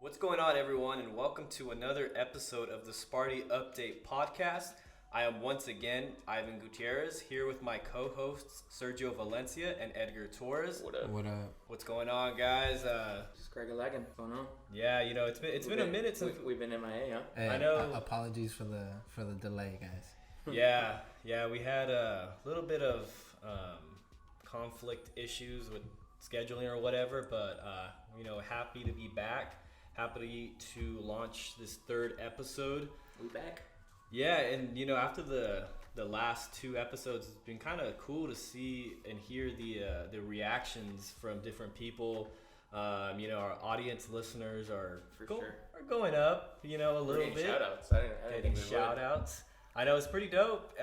What's going on, everyone, and welcome to another episode of the Sparty Update Podcast. I am once again Ivan Gutierrez, here with my co-hosts Sergio Valencia and Edgar Torres. What up? What up? What's going on, guys? Just Craig Laggin. What's going on? Yeah, it's been a minute since we've been MIA, huh? Hey, I know. Apologies for the delay, guys. Yeah, we had a little bit of conflict issues with scheduling or whatever, but happy to be back. Happy to launch this third episode. We back. Yeah, and after the last two episodes, it's been kind of cool to see and hear the reactions from different people. Our audience listeners are going up, a little bit. Shout outs. I Getting shout outs. I know it's pretty dope.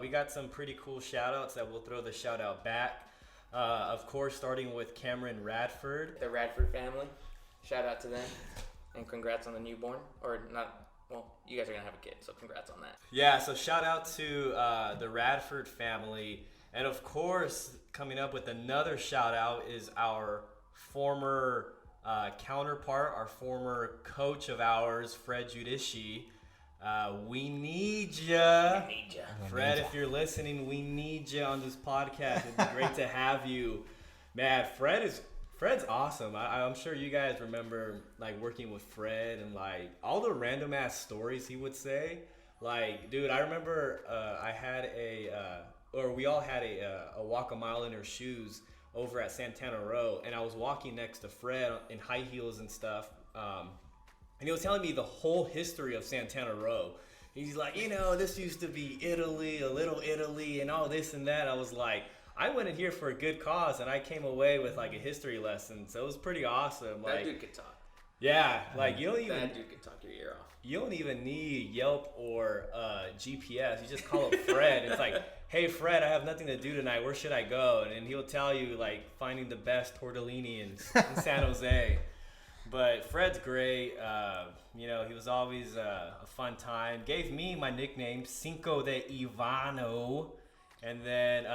We got some pretty cool shout outs that we'll throw the shout out back. Of course, starting with Cameron Radford. The Radford family. Shout out to them. And congrats on the newborn. Or not, well, you guys are going to have a kid, so congrats on that. Yeah, so shout out to the Radford family. And of course, coming up with another shout out is our former counterpart, our former coach of ours, Fred Giudici. We need ya. Fred, if you're listening, we need you on this podcast. It'd be great to have you. Man, Fred's awesome. I'm sure you guys remember working with Fred and all the random ass stories he would say. Dude, I remember we all had a walk a mile in her shoes over at Santana Row, and I was walking next to Fred in high heels and stuff. And he was telling me the whole history of Santana Row. He's like, this used to be Italy, a little Italy, and all this and that. I was like, I went in here for a good cause, and I came away with a history lesson. So it was pretty awesome. That dude could talk. Yeah, you don't even. That dude could talk your ear off. You don't even need Yelp or GPS. You just call up Fred. It's like, hey Fred, I have nothing to do tonight. Where should I go? And he'll tell you finding the best tortellini in San Jose. But Fred's great. He was always a fun time. Gave me my nickname, Cinco de Ivano. And then,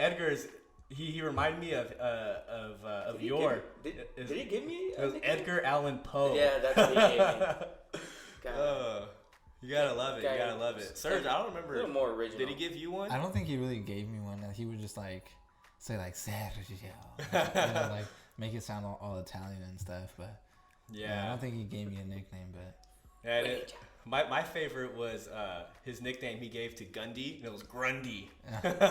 Edgar's, he reminded me of your. Did he give me? It was Edgar Allan Poe. Yeah, that's what he gave me. You gotta love it. You gotta love it. Serge, I don't remember. A little more original. Did he give you one? I don't think he really gave me one. He would just say Sergio, make it sound all Italian and stuff. But yeah, I don't think he gave me a nickname. But and my favorite was his nickname he gave to Gundy, and it was Grundy.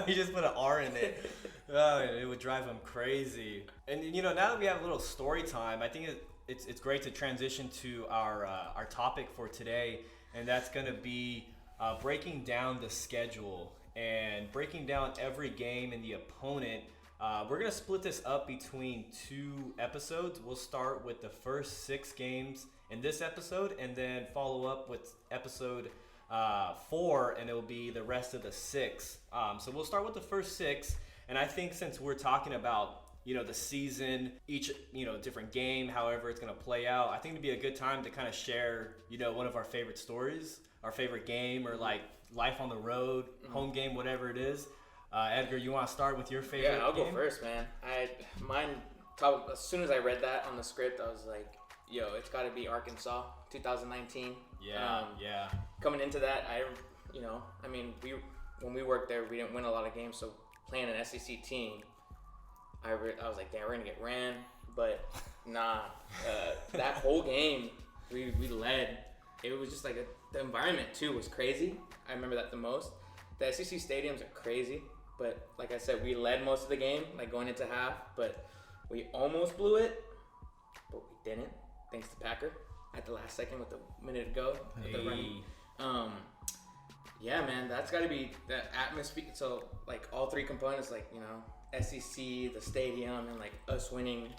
He just put an R in it. It would drive him crazy. And now that we have a little story time, I think it's great to transition to our topic for today, and that's going to be breaking down the schedule and breaking down every game and the opponent. We're going to split this up between two episodes. We'll start with the first 6 games in this episode, and then follow up with episode 4, and it'll be the rest of the 6. So we'll start with the first 6, and I think since we're talking about the season, each different game, however it's going to play out, I think it'd be a good time to kind of share one of our favorite stories, our favorite game, or life on the road, home game, whatever it is. Edgar, you want to start with your favorite game? Yeah, I'll go first, man. As soon as I read that on the script, I was like, it's got to be Arkansas, 2019. Yeah. Coming into that, when we worked there, we didn't win a lot of games, so playing an SEC team, I was like, damn, we're going to get ran. But nah, that whole game, we led. It was just the environment, too, was crazy. I remember that the most. The SEC stadiums are crazy, but like I said, we led most of the game, going into half, but we almost blew it, but we didn't, thanks to Packer at the last second with a minute to go. With the run. Yeah, man, that's got to be the atmosphere. So, all 3 components, SEC, the stadium, and, us winning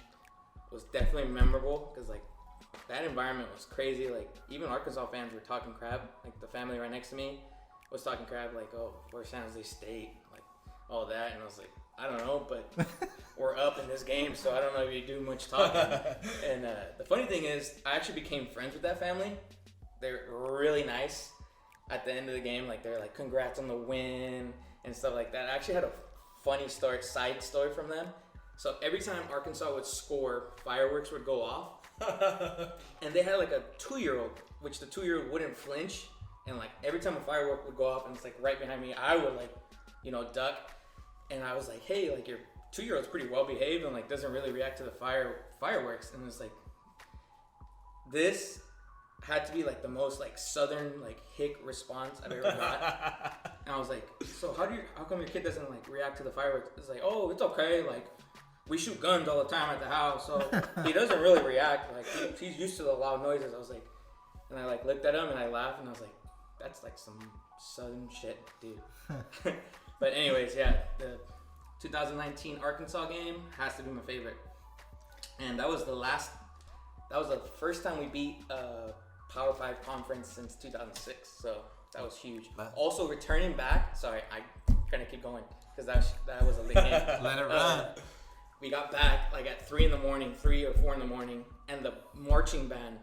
was definitely memorable because, that environment was crazy. Even Arkansas fans were talking crap. The family right next to me was talking crap, oh, where's San Jose State, all that, and I was like, I don't know, but we're up in this game, so I don't know if you do much talking. And the funny thing is, I actually became friends with that family. They're really nice. At the end of the game, they're congrats on the win and stuff like that. I actually had a funny side story from them. So every time Arkansas would score, fireworks would go off. And they had like a 2-year-old, which the 2-year-old wouldn't flinch. And like every time a firework would go off and it's like right behind me, I would like, duck. And I was like, hey, like your 2-year-old's pretty well behaved and like doesn't really react to the fireworks. And it's like, this had to be like the most like southern like hick response I've ever got. And I was like, so how come your kid doesn't like react to the fireworks? It's like, oh, it's okay. Like we shoot guns all the time at the house, so he doesn't really react. Like he's used to the loud noises. I was like, and I like looked at him and I laughed and I was like, that's like some southern shit, dude. But anyways, yeah, the 2019 Arkansas game has to be my favorite. And that was the first time we beat Power 5 conference since 2006, so that was huge. Also returning back, sorry, I'm gonna keep going because that was a late game. Let it run. We got back like at 3 or 4 in the morning, and the marching band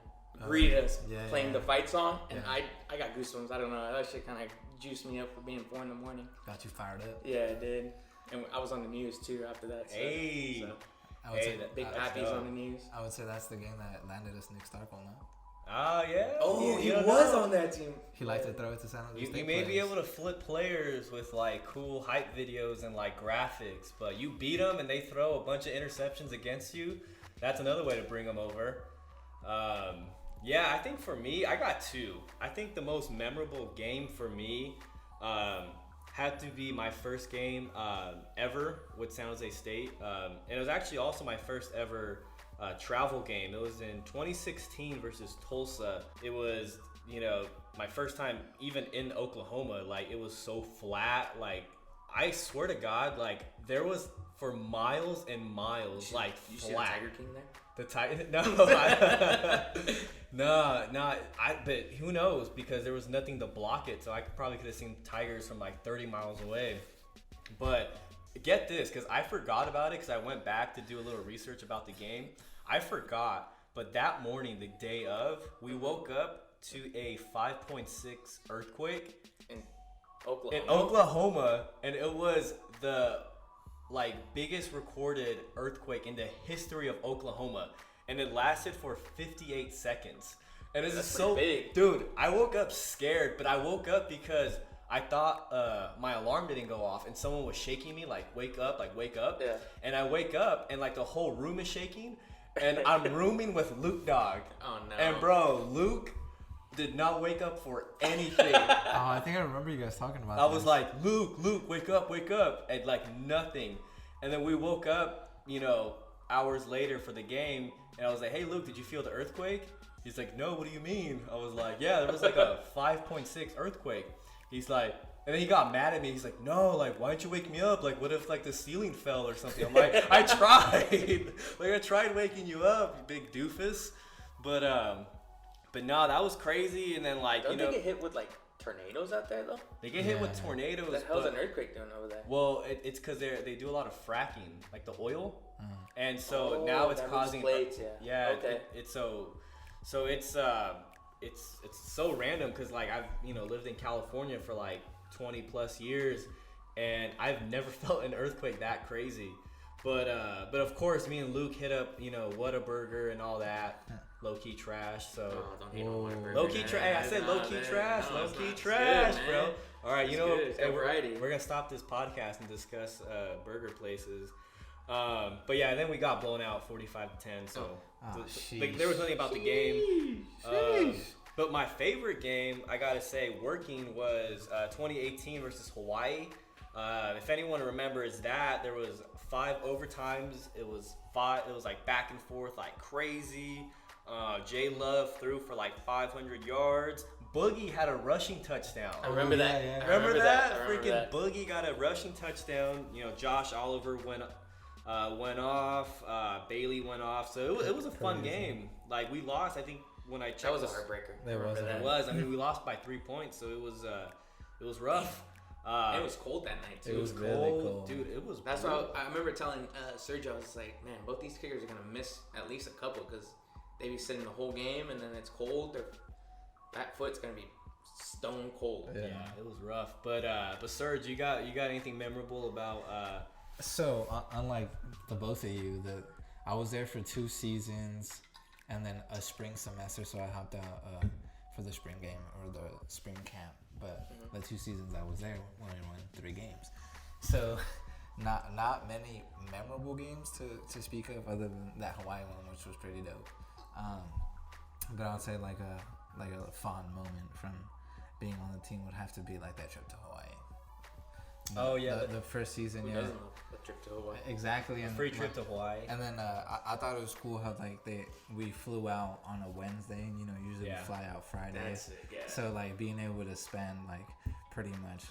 greeted us playing the fight song, and I got goosebumps. I don't know, that shit kind of juiced me up for being 4 in the morning. Got you fired up. Yeah, it did. And I was on the news too after that. So, hey. So. I would say Big Pappy's on the news. I would say that's the game that landed us Nick Starkville now. Oh, yeah. Oh, he was on that team. He liked to throw it to San Jose State You may players. be able to flip players with like cool hype videos and like graphics, but you beat them and they throw a bunch of interceptions against you. That's another way to bring them over. Yeah, I think for me, I got 2. I think the most memorable game for me had to be my first game ever with San Jose State. And it was actually also my first ever travel game. It was in 2016 versus Tulsa. It was, my first time even in Oklahoma. Like, it was so flat. Like, I swear to God, like, there was for miles and miles, like, you flat. See the Tiger King there? The Tiger? No, but who knows? Because there was nothing to block it, so I probably could have seen tigers from like 30 miles away. But get this, because I forgot about it, because I went back to do a little research about the game. I forgot, but that morning, the day of, we woke up to a 5.6 earthquake in Oklahoma. And it was the biggest recorded earthquake in the history of Oklahoma, and it lasted for 58 seconds. And it's just so big. Dude, I woke up scared, but I woke up because I thought my alarm didn't go off and someone was shaking me like wake up. Yeah. And I wake up and like the whole room is shaking, and I'm rooming with Luke Dog. Oh no. And bro, Luke did not wake up for anything. I think I remember you guys talking about I was like, Luke, wake up, and like nothing. And then we woke up, hours later for the game, and I was like, hey Luke, did you feel the earthquake? He's like, no, what do you mean? I was like, yeah, there was like a 5.6 earthquake. He's like, and then he got mad at me. He's like, no, like, why didn't you wake me up? Like, what if like the ceiling fell or something? I'm like, I tried. Like, I tried waking you up, you big doofus. But no, that was crazy. And then like, Don't they get hit with like tornadoes out there though? They get hit with tornadoes. What the hell's an earthquake doing over there? Well, it's because they do a lot of fracking, like the oil, and so now it's causing plates, okay. It's so it's so random because like I've lived in California for like 20 plus years, and I've never felt an earthquake that crazy. But of course, me and Luke hit up Whataburger and all that. Low key trash. So don't hate on Whataburger. Low key trash. I said low key trash. Low key trash, bro. All right, we're gonna stop this podcast and discuss burger places. But yeah, then we got blown out 45-10. So there was nothing about the game. But my favorite game, I gotta say, working was 2018 versus Hawaii. If anyone remembers that, there was 5 overtimes. It was like back and forth like crazy. Jay Love threw for like 500 yards. Boogie had a rushing touchdown. I remember that. Yeah. Remember that? Freaking Boogie got a rushing touchdown. Josh Oliver went off. Bailey went off. So it was a fun game. Like, we lost, I think, when I checked. That was a heartbreaker. It was. I mean, we lost by 3 points, so it was rough. It was cold that night too. It was really cold, dude. It was. That's why I remember telling Sergio, I was like, man, both these kickers are gonna miss at least a couple because they be sitting the whole game, and then it's cold. That foot's gonna be stone cold. Yeah, it was rough. But Serge, you got anything memorable about So unlike the both of you, I was there for 2 seasons, and then a spring semester. So I hopped out for the spring game or the spring camp. But the 2 seasons I was there, we only won 3 games. So not many memorable games to speak of, other than that Hawaii one, which was pretty dope. But I would say like a fond moment from being on the team would have to be like that trip to Hawaii. Oh yeah, the first season. Who Yeah, doesn't love a trip to Hawaii? exactly. a And free trip to Hawaii. And then I thought it was cool how like we flew out on a Wednesday, and usually we fly out Friday. That's it, yeah. So like being able to spend like pretty much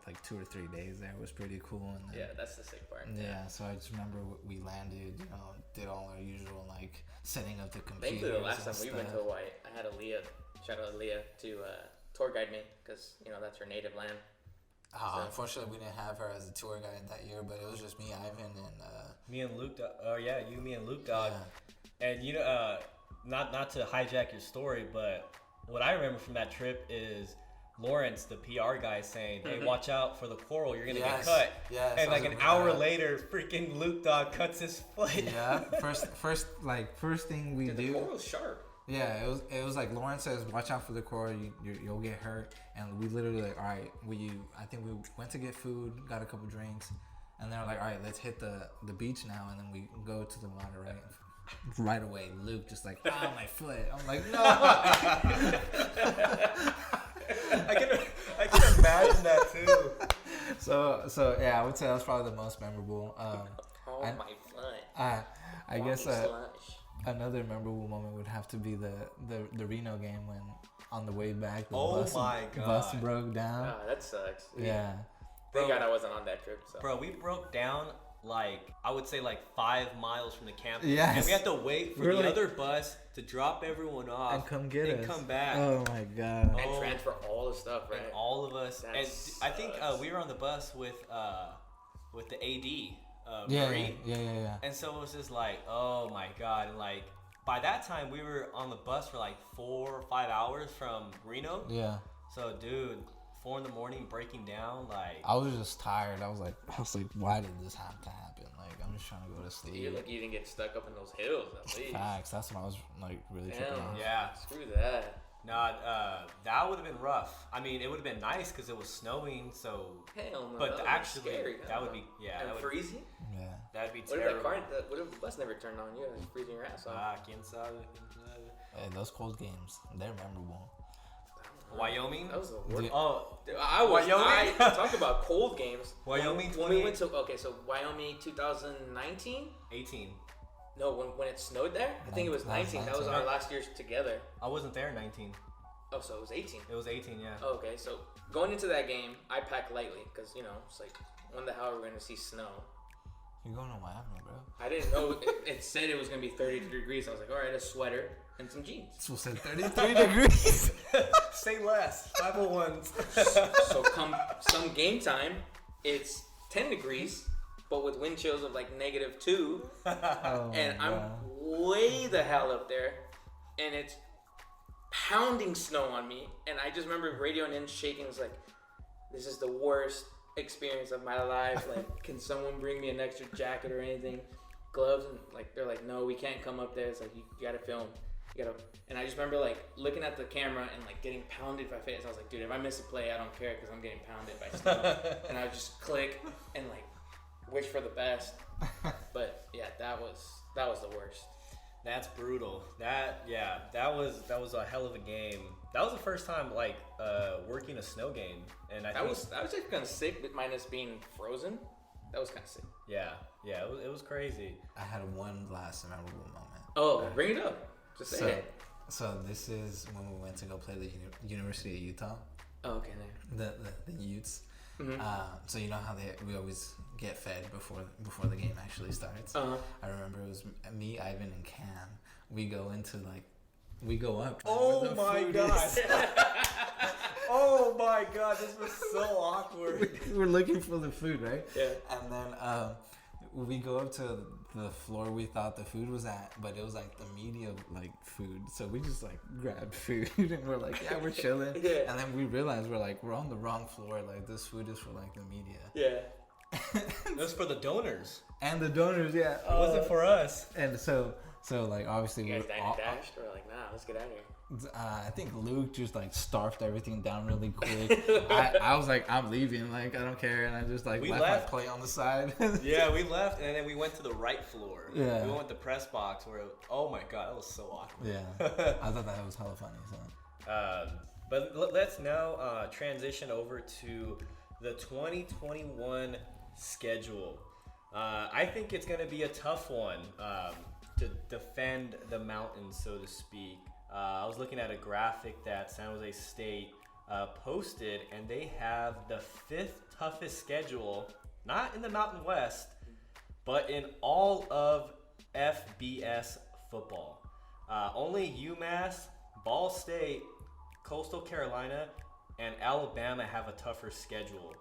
like 2 or 3 days there was pretty cool. And then, Yeah, that's the sick part. yeah, so I just remember we landed, did all our usual like setting up the computers. Thankfully, the last time and we went to stuff. Hawaii, I had shout out Aaliyah, to tour guide me, because that's her native land. So. Unfortunately, we didn't have her as a tour guide that year, but it was just me, Ivan, and Me and Luke. Me and Luke, dog. Yeah. And not to hijack your story, but what I remember from that trip is Lawrence, the PR guy, saying, "Hey, watch out for the coral. You're gonna get cut." Yes, And like an hour later, freaking Luke, dog, cuts his foot. Yeah. First thing we Dude, do. the coral's sharp. Yeah, it was like Lawrence says, watch out for the coral, you'll get hurt. And we literally like, all right, I think we went to get food, got a couple drinks, and they're like, all right, let's hit the beach now. And then we go to the water, right away. Luke just like, my foot. I'm like, no. I can imagine that too. So yeah, I would say that was probably the most memorable. My foot. I guess Slush. another memorable moment would have to be the Reno game when on the way back the bus broke down. Ah, that sucks. Yeah. Thank God I wasn't on that trip. So. Bro, we broke down I would say 5 miles from the campus. Yes. And we had to wait for the other bus to drop everyone off And come get us. and come back. Oh my God. And transfer all the stuff, right? And all of us. That and I think sucks. we were on the bus with the AD. Yeah, Marie. yeah. And so it was just like, oh my God. And by that time we were on the bus for 4 or 5 hours from Reno. Yeah. So dude, 4 in the morning breaking down, I was just tired. I was like, why did this have to happen? I'm just trying to go to sleep. You're lucky you didn't get stuck up in those hills, at least. Facts. That's what I was really tripping on. Yeah. Screw that. Nah, that would have been rough. I mean, it would have been nice because it was snowing. So, Hell no. but that actually, scary. that would be And that would freezing? Yeah. that'd be What if terrible. what if the bus never turned on? You're freezing your ass off. Quién sabe. Hey, those cold games, they're memorable. Wyoming. That was the worst. Oh, Dude, I talk about cold games. Wyoming. When we went to so Wyoming 2019. 18. No, when it snowed there, I think it was 19. That was our last year together. I wasn't there. 19. Oh, so it was 18. It was 18. Yeah. Oh, okay, so going into that game, I packed lightly because it's like, when the hell are we going to see snow? You're going to Miami, bro. I didn't know it said it was going to be 33 degrees. I was like, all right, a sweater and some jeans. So said 33 degrees. Say less. 501s. So come some game time, it's 10 degrees, but with wind chills of -2. And I'm way the hell up there, and it's pounding snow on me. And I just remember radioing in, shaking. It's like, this is the worst experience of my life. Can someone bring me an extra jacket or anything? Gloves? And they're like, no, we can't come up there. It's like, you gotta film. And I just remember looking at the camera and getting pounded by face. I was like, dude, if I miss a play, I don't care because I'm getting pounded by snow. And I would just click and wish for the best. But yeah, that was the worst. That's brutal. That was a hell of a game. That was the first time working a snow game, and I was just kind of sick, but minus being frozen. That was kind of sick. Yeah, it was crazy. I had one last memorable moment. Oh, bring it up. Just say it. So this is when we went to go play the University of Utah. Oh, okay, there. The Utes. Mm-hmm. So you know how we always get fed before the game actually starts. Uh-huh. I remember it was me, Ivan, and Cam. We go up. Oh my god! Oh my god! This was so awkward. We're looking for the food, right? Yeah. And then we go up to the floor we thought the food was at, but it was the media food. So we just grabbed food and we're yeah, we're chilling. Yeah. And then we realized we're on the wrong floor. This food is for the media. Yeah. It was for the donors. And the donors, yeah. It wasn't for us. And so like obviously You guys we dined and dashed? Or like, nah, let's get out of here. I think Luke just like starved everything down really quick. I was like, I'm leaving, like I don't care, and I just like left my plate on the side. Yeah, we left, and then we went to the right floor. Yeah, we went with the press box where. Oh my god, that was so awkward. Yeah, I thought that was hella funny. So, but let's now transition over to the 2021 schedule. I think it's gonna be a tough one to defend the mountains, so to speak. I was looking at a graphic that San Jose State posted, and they have the 5th toughest schedule, not in the Mountain West, but in all of FBS football. Only UMass, Ball State, Coastal Carolina, and Alabama have a tougher schedule.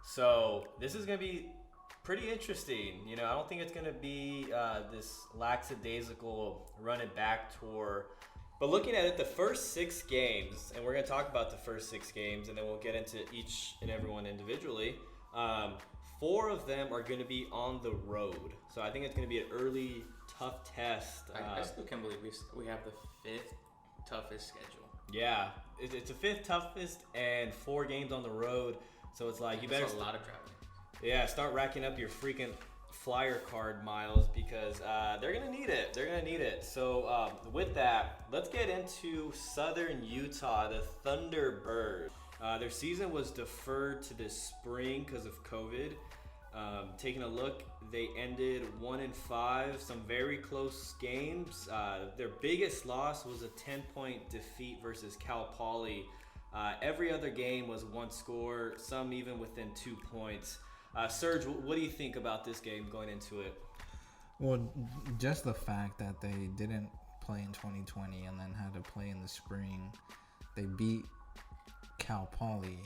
So this is going to be pretty interesting. You know, I don't think it's going to be this lackadaisical run it back tour. But looking at it, the first 6 games, and we're going to talk about the first 6 games, and then we'll get into each and every one individually. 4 of them are going to be on the road. So I think it's going to be an early, tough test. I still can't believe we have the 5th toughest schedule. Yeah, it's a 5th toughest and 4 games on the road. So it's like you better. That's a lot of traveling. Yeah, start racking up your freaking flyer card miles because they're gonna need it. They're gonna need it. So with that, let's get into Southern Utah, the Thunderbirds. Their season was deferred to this spring because of COVID. Taking a look, they ended 1-5, some very close games. Their biggest loss was a 10-point defeat versus Cal Poly. Every other game was 1 score, some even within 2 points. Serge, what do you think about this game going into it? well, just the fact that they didn't play in 2020 and then had to play in the spring, they beat Cal Poly.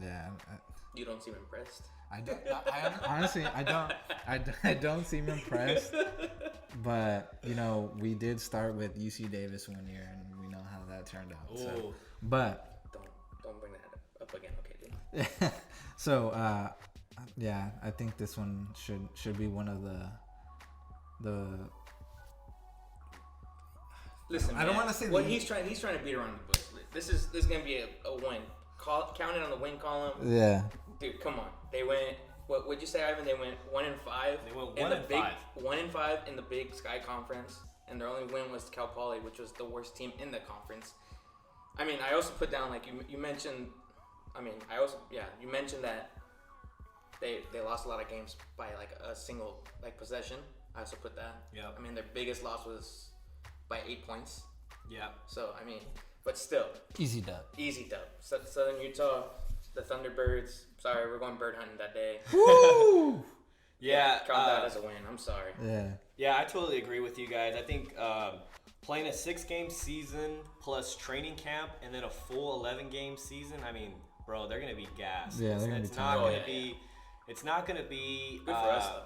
Yeah. You don't seem impressed. I honestly, I don't seem impressed. But you know, we did start with UC Davis one year, and we know how that turned out. So, but don't bring that up again, okay, dude? So yeah, I think this one should be one of the. Listen, I don't want to say what he's trying to beat around the bush. This is gonna be a win. Count it on the win column. Yeah. Dude, come on. They went. What would you say, Ivan? They went 1-5. They went 1-5. 1-5 in the Big Sky Conference, and their only win was Cal Poly, which was the worst team in the conference. I mean, I also put down, like you mentioned. I mean, you mentioned that they lost a lot of games by like a single like possession. I also put that. Yeah. I mean, their biggest loss was by 8 points. Yeah. So I mean, but still. Easy dub. Easy dub. Southern Utah, the Thunderbirds. Sorry, we're going bird hunting that day. Woo! Yeah. Count that as a win. I'm sorry. Yeah. Yeah, I totally agree with you guys. I think playing a 6-game season plus training camp and then a full 11-game season. I mean, bro, they're gonna be gassed. Yeah, they're gonna be tired. It's not gonna be good for us, though.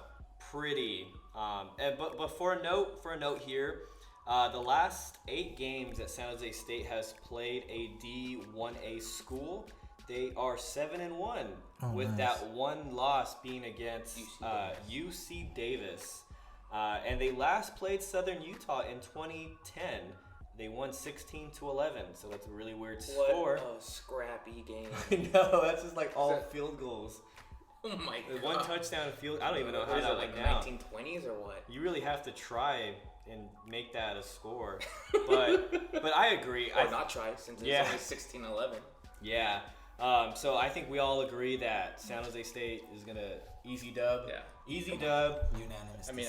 Pretty. But for a note here, the last 8 games that San Jose State has played a D1A school, they are 7-1 with nice. that one loss being against UC Davis. And they last played Southern Utah in 2010. They won 16-11, so that's a really weird score. What a scrappy game. No, that's just like all field goals. Oh my god. One touchdown field. I don't even know how What is that it, went like down. 1920s or what? You really have to try and make that a score. But I agree. Or not try, since it's only 16-11. Yeah. So I think we all agree that San Jose State is gonna easy dub. Yeah. Easy dub. Unanimous. I mean,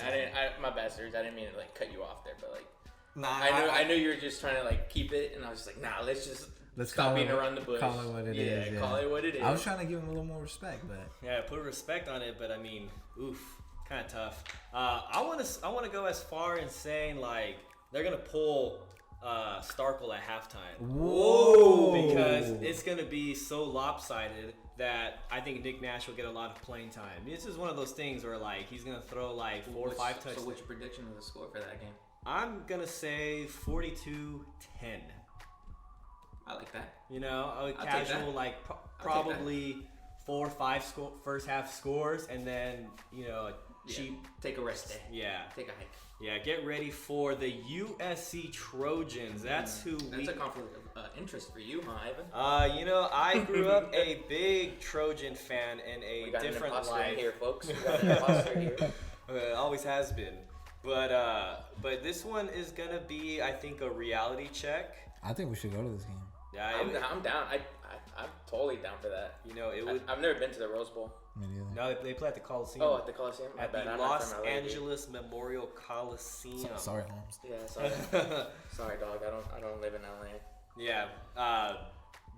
my bad, Serge. I didn't mean to like cut you off there, but like, Nah, I knew you were just trying to like keep it, and I was just like, nah, let's stop being around the bush. Call it what it is. Yeah, call it what it is. I was trying to give him a little more respect, but Yeah, put respect on it, but I mean, kind of tough. I want to go as far as saying like they're gonna pull Starkville at halftime. Whoa! Because it's gonna be so lopsided that I think Nick Nash will get a lot of playing time. This is one of those things where like he's gonna throw like 4 or 5 touchdowns. So what's your prediction of the score for that game? I'm gonna say 42-10. I like that. You know, I'll take casual that. like probably 4 or 5 first half scores, and then cheap. Take a rest day. Yeah. Take a hike. Yeah, get ready for the USC Trojans. That's who That's a conflict of interest for you, huh, Ivan? I grew up a big Trojan fan in a different an life. here, folks. We got an imposter here. Always has been. But this one is gonna be, I think, a reality check. I think we should go to this game. Yeah, I'm down. I'm totally down for that. It would. I've never been to the Rose Bowl. Me neither. No, they play at the Coliseum. Oh, at the Coliseum? At the Los Angeles Memorial Coliseum. Sorry, Holmes. Yeah, sorry. Sorry, dog. I don't live in LA. Yeah.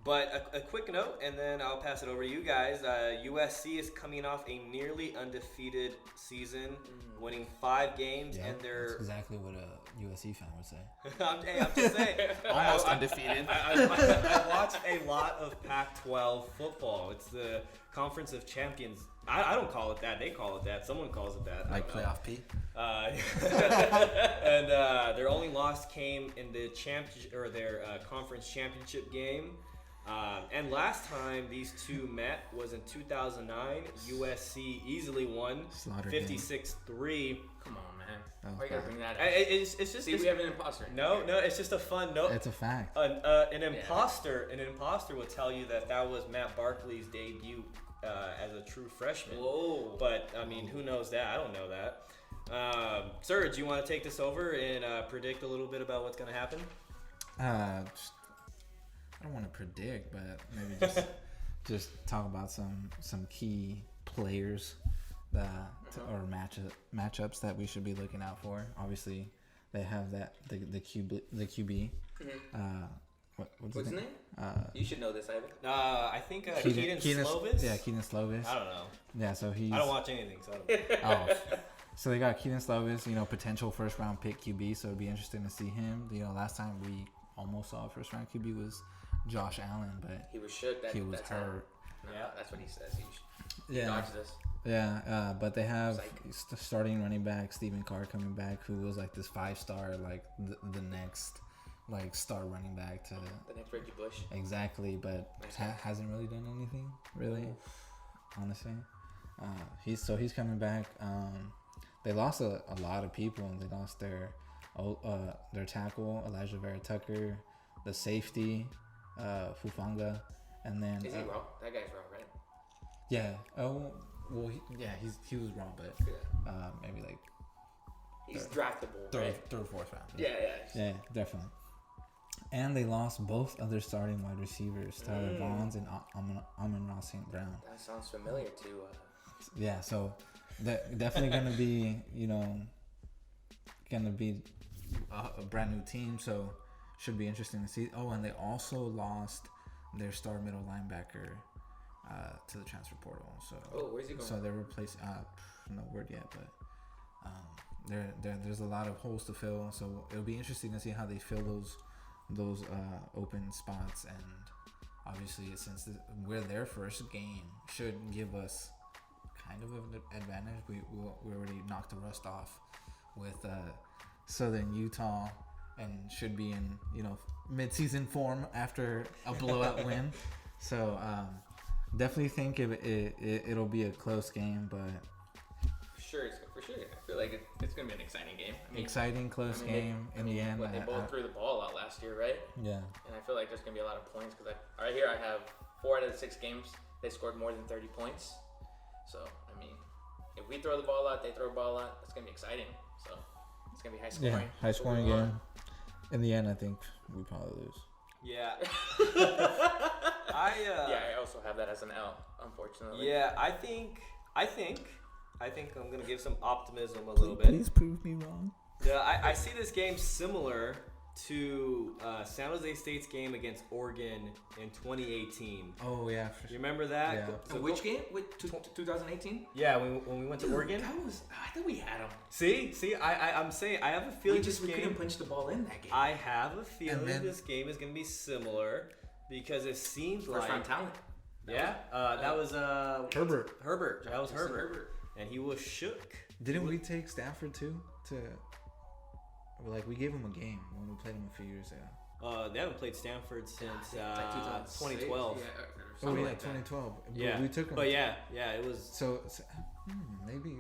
But a quick note, and then I'll pass it over to you guys. USC is coming off a nearly undefeated season, winning 5 games, Yeah, and they're that's exactly what a USC fan would say. I'm just saying. Almost undefeated. I watch a lot of Pac-12 football. It's the Conference of Champions. I don't call it that. They call it that. Someone calls it that. Like playoff P. And their only loss came in the their conference championship game. And last time these two met was in 2009. USC easily won 56-3. Come on, man. Oh, Why you gotta bring that up? It's just See, we have an imposter. No, it's just a fun note. It's a fact. An imposter will tell you that was Matt Barkley's debut as a true freshman. Whoa. But I mean, who knows that? I don't know that. Sir, do you want to take this over and predict a little bit about what's going to happen? I don't want to predict, but maybe just talk about some key players or matchups that we should be looking out for. Obviously, they have the QB. Mm-hmm. What's his name? You should know this, Ivan. I think Keaton Slovis. Yeah, Keaton Slovis. I don't know. Yeah, so he's. I don't watch anything, so I don't know. So they got Keaton Slovis, potential first round pick QB. So it'd be interesting to see him. Last time we almost saw a first round QB was Josh Allen, but he was shook. He was hurt. Yeah, that's what he says. He dodged this. Yeah, but they have starting running back Stephen Carr coming back, who was like this 5-star, like the next like star running back to the next Reggie Bush. Exactly, but hasn't really done anything really, honestly. He's coming back. They lost a lot of people. They lost their tackle Elijah Vera Tucker, the safety Fufanga, and then is he raw? That guy's raw, right? Yeah. Oh well, he was raw, but maybe like he's draftable. Third, right? Third, fourth round. Yeah, definitely. And they lost both other starting wide receivers, Tyler Vaughns and Amon-Ra St. Brown. That sounds familiar too. Yeah, so definitely gonna be a brand new team. So should be interesting to see. Oh, and they also lost their star middle linebacker to the transfer portal. So where's he going? So they're replacing. No word yet, but there's a lot of holes to fill. So it'll be interesting to see how they fill those open spots. And obviously, since we're their first game, should give us kind of an advantage. We already knocked the rust off with Southern Utah, and should be in mid-season form after a blowout win. So definitely think it'll be a close game, but for sure. I feel like it's gonna be an exciting game. Exciting close game in the end. They both threw the ball out last year, right? Yeah. And I feel like there's gonna be a lot of points because right here I have 4 out of the 6 games they scored more than 30 points. So I mean, if we throw the ball out, they throw the ball out. It's gonna be exciting. So it's gonna be high scoring. Yeah, high scoring game. In the end, I think we probably lose. Yeah. I also have that as an L, unfortunately. Yeah, I think I'm gonna give some optimism a little bit. Please prove me wrong. Yeah, I see this game similar to San Jose State's game against Oregon in 2018. Oh yeah. You remember that? Yeah. So which game? 2018? Yeah, when we went to Oregon. I thought we had them. See, I'm saying I have a feeling we couldn't punch the ball in that game. I have a feeling this game is gonna be similar because it seems first round talent. That was Herbert. That was Herbert, and he was shook. Didn't we take Stanford too? We gave him a game when we played him a few years ago. They haven't played Stanford since Like 2012. Oh, Something yeah, like that. 2012. Yeah, But we took them. But yeah, it was. So maybe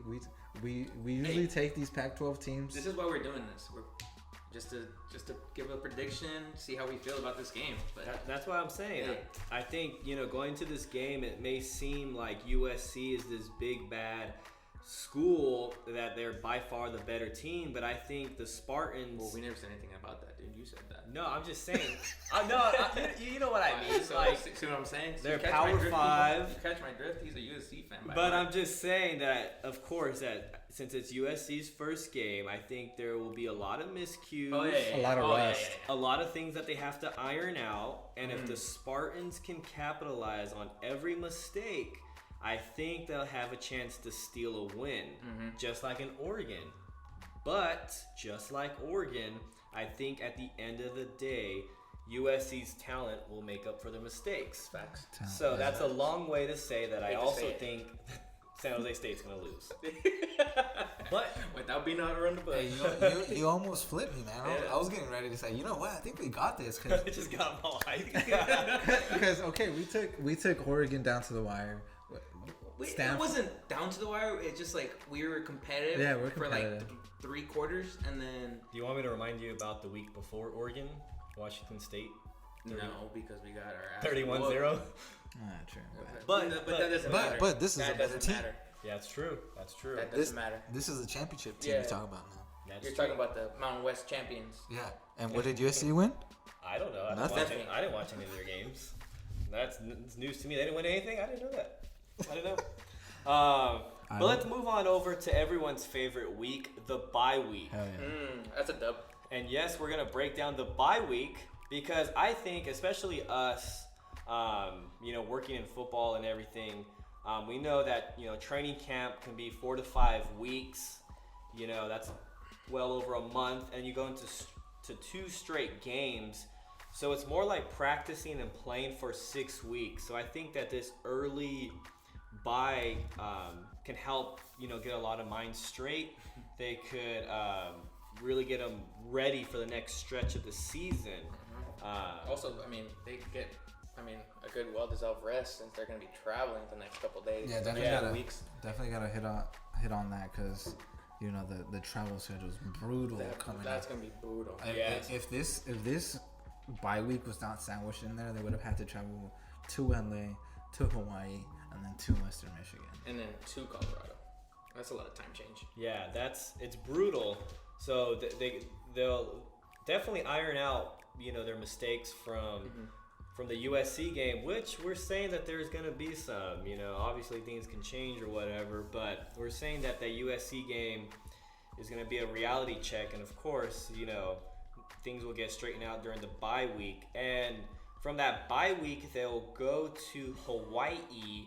we usually take these Pac-12 teams. This is why we're doing this. We're just to give a prediction, see how we feel about this game. But That's what I'm saying. Yeah. I think, going to this game, it may seem like USC is this big bad school that they're by far the better team, but I think the Spartans. well, we never said anything about that, dude. You said that. No, I'm just saying. You know what I mean. So, Like, see what I'm saying? So they're you catch Power my drift, 5. You catch my drift. He's a USC fan. But I'm just saying that, of course, that since it's USC's first game, I think there will be a lot of miscues. Oh, yeah. A lot of rust. A lot of things that they have to iron out, and if the Spartans can capitalize on every mistake, I think they'll have a chance to steal a win, just like in Oregon. But just like Oregon, I think at the end of the day, USC's talent will make up for their mistakes. Facts. So that's a long way to say that I Hate to also say it. think San Jose State's gonna lose. But Without being out around the bush. Hey, you almost flipped me, man. Yeah. I was getting ready to say, you know what? I think we got this. Cause, it just got more hype. because okay, we took Oregon down to the wire. It Stanford- wasn't down to the wire. It's just like we were competitive. Yeah, we're for competitive. like 3 quarters, and then Do you want me to remind you about the week before Oregon, Washington State? no, because we got our ass 31-0. whooped. True. But that doesn't matter. but this is that a better doesn't team. matter. Yeah, it's true. That's true. That doesn't matter. This is a championship team Yeah. you're talking about now. That's You're true. talking about the Mountain West champions. Yeah. And what did USC win? I don't know. Nothing. I didn't watch any of their games. It's news to me. They didn't win anything. I didn't know that. I didn't know. But let's move on over to everyone's favorite week, the bye week. Hell yeah. That's a dub. And yes, we're gonna break down the bye week because I think, especially us, working in football and everything, we know that training camp can be 4 to 5 weeks. That's well over a month, and you go into 2 straight games. So it's more like practicing and playing for 6 weeks. So I think that this early bye can help get a lot of minds straight. They could really get them ready for the next stretch of the season. Also, they could get a good well-deserved rest since they're going to be traveling the next couple days. Yeah, definitely Yeah. gotta weeks. definitely gotta hit on that because the travel schedule is brutal coming That's up. going to be brutal. If this bye week was not sandwiched in there, they would have had to travel to LA, to Hawaii, and then to Western Michigan. And then to Colorado. That's a lot of time change. Yeah, it's brutal. So they'll definitely iron out their mistakes from the USC game, which we're saying that there's gonna be some. Obviously things can change or whatever, but we're saying that the USC game is gonna be a reality check, and of course things will get straightened out during the bye week. And from that bye week, they'll go to Hawaii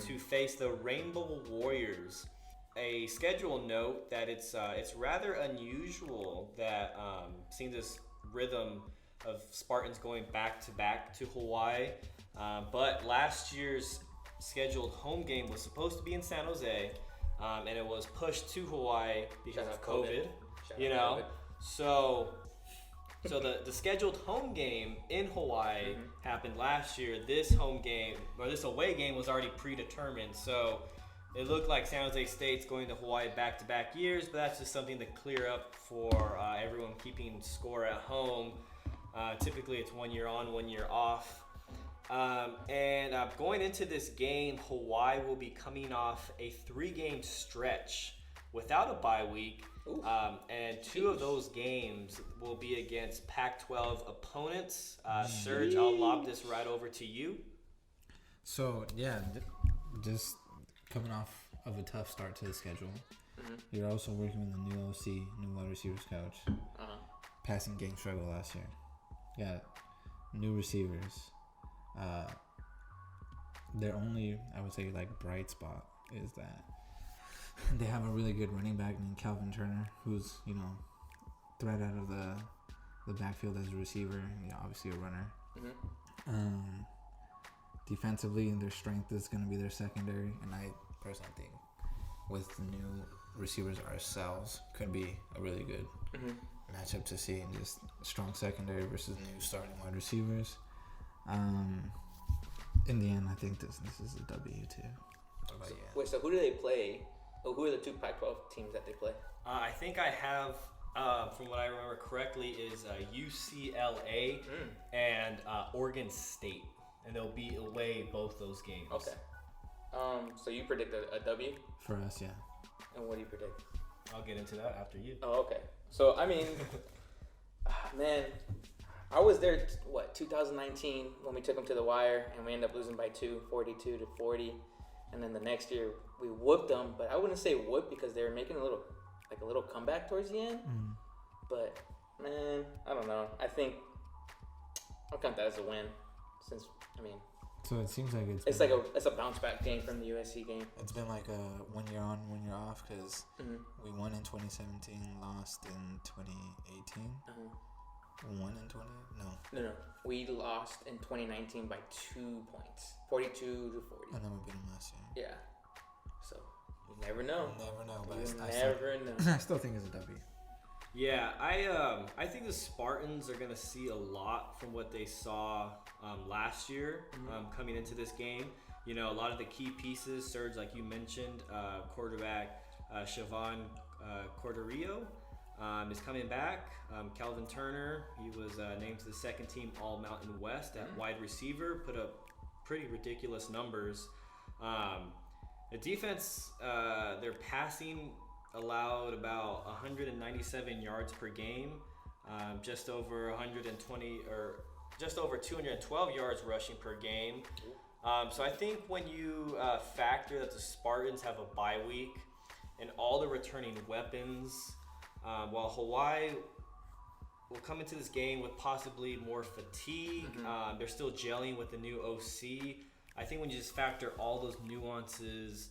to face the Rainbow Warriors. A schedule note that it's rather unusual that seeing this rhythm of Spartans going back to Hawaii. But last year's scheduled home game was supposed to be in San Jose, and it was pushed to Hawaii because Shout of out COVID. Shout out COVID. So the scheduled home game in Hawaii happened last year. This away game was already predetermined. So it looked like San Jose State's going to Hawaii back-to-back years, but that's just something to clear up for everyone keeping score at home. Typically it's 1 year on, 1 year off. And going into this game, Hawaii will be coming off a 3-game stretch without a bye week. And 2 of those games will be against Pac-12 opponents. Serge, I'll lob this right over to you. So yeah, just coming off of a tough start to the schedule. You're also working with a new OC, new wide receivers coach. Passing game struggle last year. Got new receivers. Their only, I would say, bright spot is that they have a really good running back named Calvin Turner, who's threat out of the backfield as a receiver, and obviously a runner. Defensively, their strength is going to be their secondary, and I personally think with the new receivers ourselves could be a really good matchup to see, and just strong secondary versus new starting wide receivers. In the end, I think this is a W too. But yeah. Wait, so who do they play? Oh, who are the two Pac-12 teams that they play? I think I have, from what I remember correctly, is UCLA and Oregon State, and they'll be away both those games. Okay. So you predict a W? For us, yeah. And what do you predict? I'll get into that after you. Oh, okay. So I mean, man, I was there. 2019 when we took them to the wire, and we ended up losing by 42-40, and then the next year we whooped them. But I wouldn't say whoop because they were making a little comeback towards the end. But man, I don't know. I think I'll count that as a win, since I mean. So it seems like it's a bounce back game from the USC game. It's been like a 1 year on, 1 year off because we won in 2017, lost in 2018. Won in 20? No. We lost in 2019 by 2 points, 42-40. And then we beat them last year. Yeah. So you never know. But you never know. I still think it's a W. Yeah, I think the Spartans are gonna see a lot from what they saw last year coming into this game. You know, a lot of the key pieces, Serge, like you mentioned, quarterback Siobhan Corderillo is coming back. Calvin Turner, he was named to the second team All Mountain West at wide receiver, put up pretty ridiculous numbers. The defense, their passing allowed about 197 yards per game, just over 120 or just over 212 yards rushing per game. So I think when you factor that the Spartans have a bye week and all the returning weapons, while Hawaii will come into this game with possibly more fatigue, they're still gelling with the new OC. I think when you just factor all those nuances,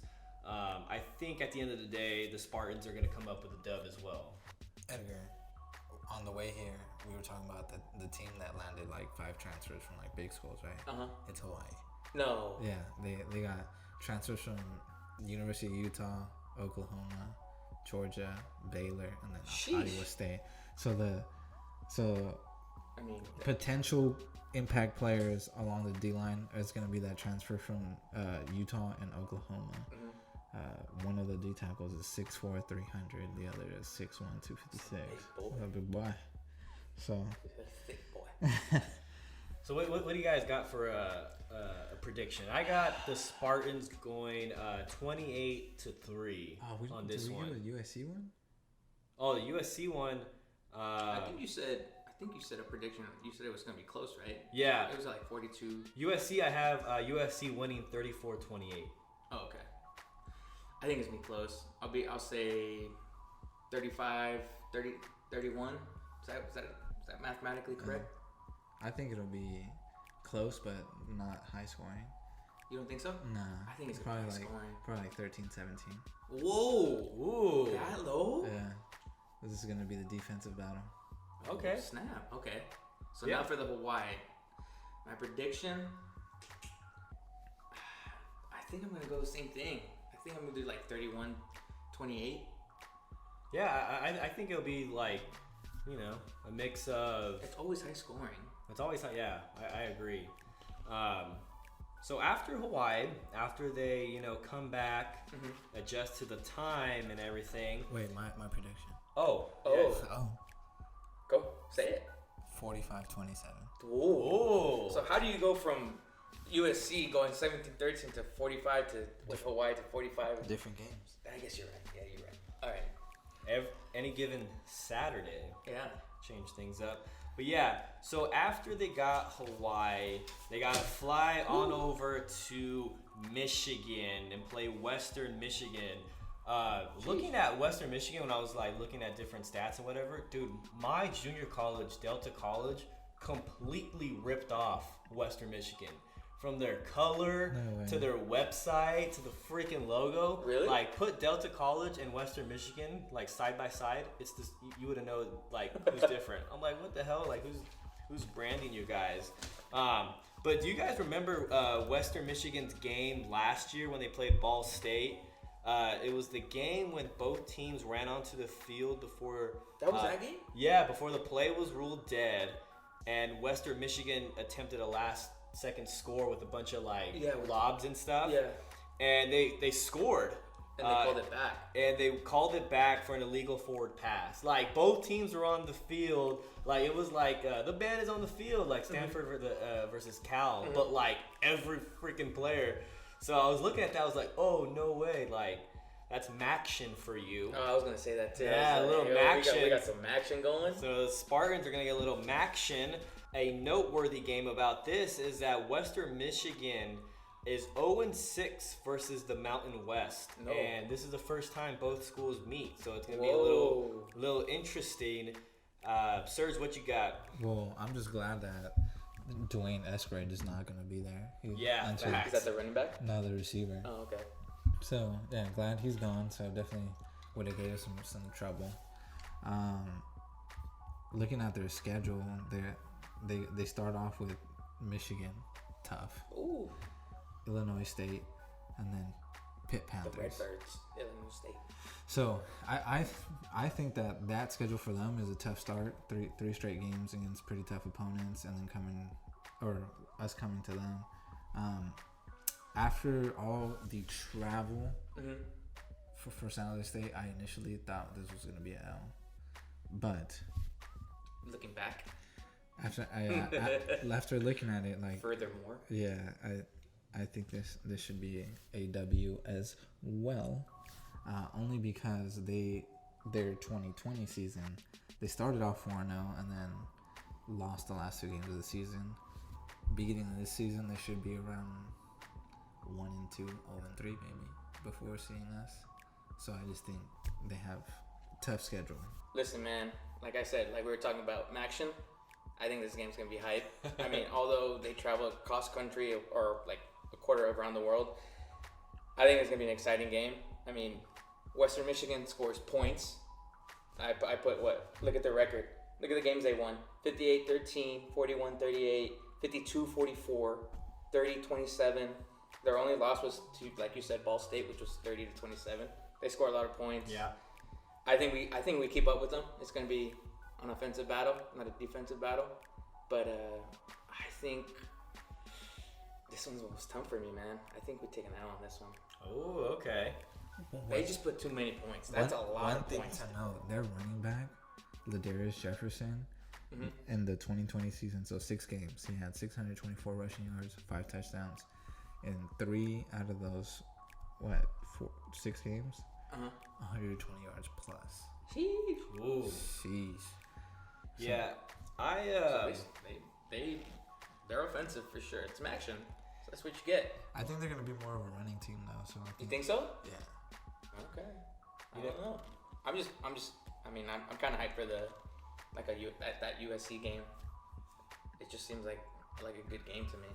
I think at the end of the day, the Spartans are going to come up with a dub as well. Edgar, on the way here, we were talking about the team that landed like 5 transfers from like big schools, right? It's Hawaii. No. Yeah, they got transfers from University of Utah, Oklahoma, Georgia, Baylor, and then Iowa State. So I mean, potential impact players along the D-line is going to be that transfer from Utah and Oklahoma. One of the D tackles is 6'4", 300. The other is 6'1", 256. A big boy. So. Thick boy. So what do you guys got for a prediction? I got the Spartans going 28-3 on this one. Did we do a USC one? Oh, the USC one. I think you said a prediction. You said it was going to be close, right? Yeah. It was like 42. USC, I have USC winning 34-28. Oh, okay. I think it's going to be close. I'll say 35, 30, 31. Is that mathematically correct? I think it'll be close, but not high scoring. You don't think so? Nah. I think it's probably high like scoring. Probably like 13-17. Whoa! Ooh. That low? Yeah. This is gonna be the defensive battle. Okay. Oh, snap. Okay. So Yeah. now for the Hawaii. My prediction. I think I'm gonna go the same thing. I think I'm gonna do like 31-28. Yeah, I think it'll be like, a mix of. It's always high scoring. It's always yeah. I agree. So after Hawaii, after they come back, adjust to the time and everything. Wait, my prediction. Oh. Go say it. 45-27. Ooh. So how do you go from USC going 17-13 to 45 to with Hawaii to 45? Different games. I guess you're right. Yeah, you're right. All right. Any given Saturday. Yeah. Change things up. But yeah, so after they got Hawaii, they got to fly on over to Michigan and play Western Michigan. Looking at Western Michigan, when I was like looking at different stats and whatever, dude, my junior college, Delta College, completely ripped off Western Michigan. From their color to their website to the freaking logo. Really? Like, put Delta College and Western Michigan like side by side. It's this, you wouldn't know like who's different. I'm like, what the hell? Like, who's branding you guys? But do you guys remember Western Michigan's game last year when they played Ball State? It was the game when both teams ran onto the field before. That was that game? Yeah, before the play was ruled dead, and Western Michigan attempted a last-second score with a bunch of lobs and stuff. Yeah. And they scored. And they called it back. And they called it back for an illegal forward pass. Like, both teams were on the field. Like, it was like, the band is on the field, like Stanford versus Cal. But, like, every freaking player. So I was looking at that, I was like, oh, no way. Like, that's Maction for you. Oh, I was going to say that, too. Yeah, a little Maction. We got some Maction going. So the Spartans are going to get a little Maction. A noteworthy game about this is that Western Michigan is 0-6 versus the Mountain West, and this is the first time both schools meet, so it's gonna be a little interesting. Serge, what you got? Well, I'm just glad that Dwayne Esgrade is not gonna be there. Is that the running back? No, the receiver. Oh, okay. So yeah, glad he's gone. So definitely would have gave us some trouble. Looking at their schedule, they start off with Michigan, tough. Ooh. Illinois State, and then Pitt Panthers. The Redbirds, Illinois State. So I think that schedule for them is a tough start. Three straight games against pretty tough opponents, and then coming to them. After all the travel for San Jose State, I initially thought this was going to be an L, but looking back, after looking at it, like furthermore, yeah, I think this should be a W as well, only because their 2020 season, they started off 4-0 and then lost the last 2 games of the season. Beginning of this season, they should be around 1-2, 0-3 maybe before seeing us. So I just think they have a tough schedule. Listen, man, like I said, like we were talking about Maction, I think this game's gonna be hype. I mean, although they travel cross country or like a quarter around the world, I think it's gonna be an exciting game. I mean, Western Michigan scores points. I put what? Look at their record. Look at the games they won: 58-13, 41-38, 52-44, 30-27. Their only loss was to, like you said, Ball State, which was 30-27. They score a lot of points. Yeah. I think we keep up with them. It's gonna be an offensive battle, not a defensive battle. But I think this one was tough for me, man. I think we take an L on this one. Oh, okay. They just put too many points. That's a lot of points. One thing to note, their running back, Ladarius Jefferson, in the 2020 season, so 6 games, he had 624 rushing yards, 5 touchdowns. In 3 out of those, 6 games? 120 yards plus. Sheesh. Ooh. Jeez. Yeah, they're offensive for sure. It's Maction. So that's what you get. I think they're gonna be more of a running team though. So You think so? Yeah. Okay. I don't know. I'm kind of hyped for that USC game. It just seems like a good game to me.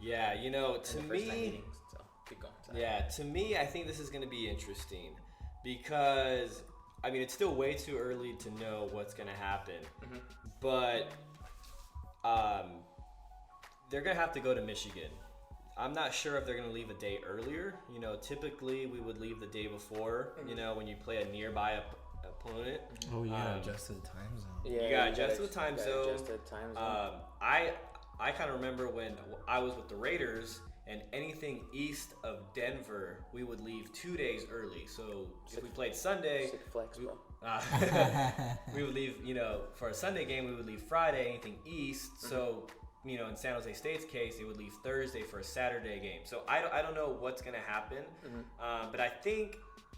Yeah, to and the first time me. meeting, so keep going. Sorry. Yeah, to me, I think this is going to be interesting because, I mean, it's still way too early to know what's going to happen. But they're going to have to go to Michigan. I'm not sure if they're going to leave a day earlier. Typically we would leave the day before, when you play a nearby opponent. Oh, you gotta adjust to the time zone. Yeah, you gotta adjust to the time zone. Adjust to the time zone. I kind of remember when I was with the Raiders, and anything east of Denver, we would leave 2 days early. So if we played Sunday, sick flex, bro. We would leave, for a Sunday game, we would leave Friday, anything east. So, in San Jose State's case, it would leave Thursday for a Saturday game. So I don't know what's going to happen. But I think,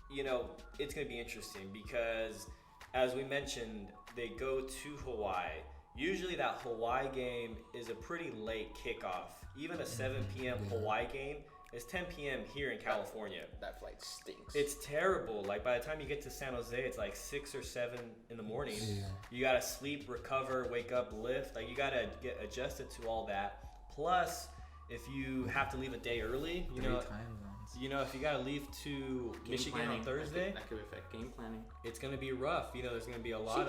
it's going to be interesting because, as we mentioned, they go to Hawaii. Usually that Hawaii game is a pretty late kickoff. Even a 7 p.m. Hawaii game is 10 p.m. here in California. That flight stinks. It's terrible. Like, by the time you get to San Jose, it's like 6 or 7 in the morning. Yeah. You gotta sleep, recover, wake up, lift. Like, you gotta get adjusted to all that. Plus, if you have to leave a day early, time zones. If you gotta leave to Michigan on Thursday, that could affect game planning. It's gonna be rough. There's gonna be a lot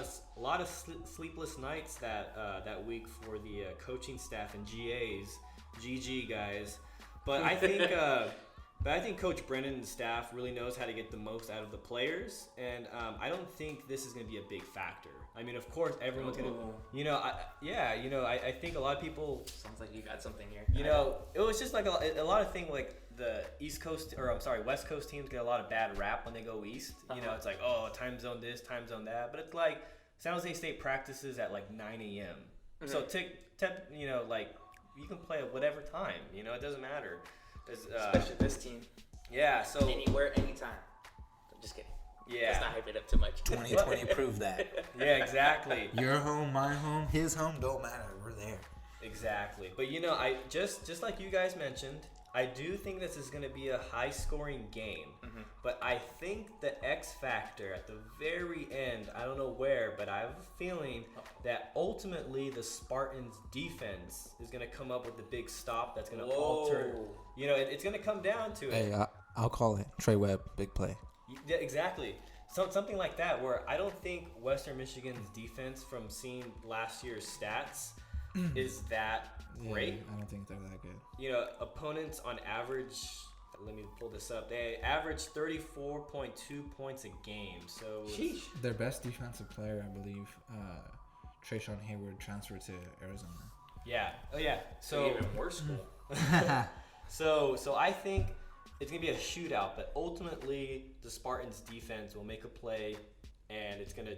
of sleepless nights that week for the coaching staff and GAs, GG guys. But I think But I think Coach Brennan and staff really knows how to get the most out of the players, and I don't think this is going to be a big factor. I mean, of course, everyone's going to, I think a lot of people. Sounds like you got something here. It was just like a lot of things like the West Coast teams get a lot of bad rap when they go east. It's like, oh, time zone this, time zone that, but it's like San Jose State practices at like 9 a.m. Mm-hmm. So you can play at whatever time. It doesn't matter. Especially this team. Yeah, so anywhere, anytime. I'm just kidding. Yeah. Let's not hype it up too much. 2020 proved that. Yeah, exactly. Your home, my home, his home, don't matter. We're there. Exactly. But I just like you guys mentioned, I do think this is going to be a high-scoring game. Mm-hmm. But I think the X factor at the very end, I don't know where, but I have a feeling that ultimately the Spartans' defense is going to come up with the big stop that's going to alter. It's going to come down to it. Hey, I'll call it. Trey Webb, big play. Yeah, exactly. Something like that, where I don't think Western Michigan's defense, from seeing last year's stats, is that great. I don't think they're that good. Opponents on average, let me pull this up, they average 34.2 points a game. So their best defensive player, I believe, Trayshawn Hayward, transferred to Arizona. Yeah. Oh, yeah. So even worse school. So I think it's going to be a shootout, but ultimately the Spartans' defense will make a play, and it's going to,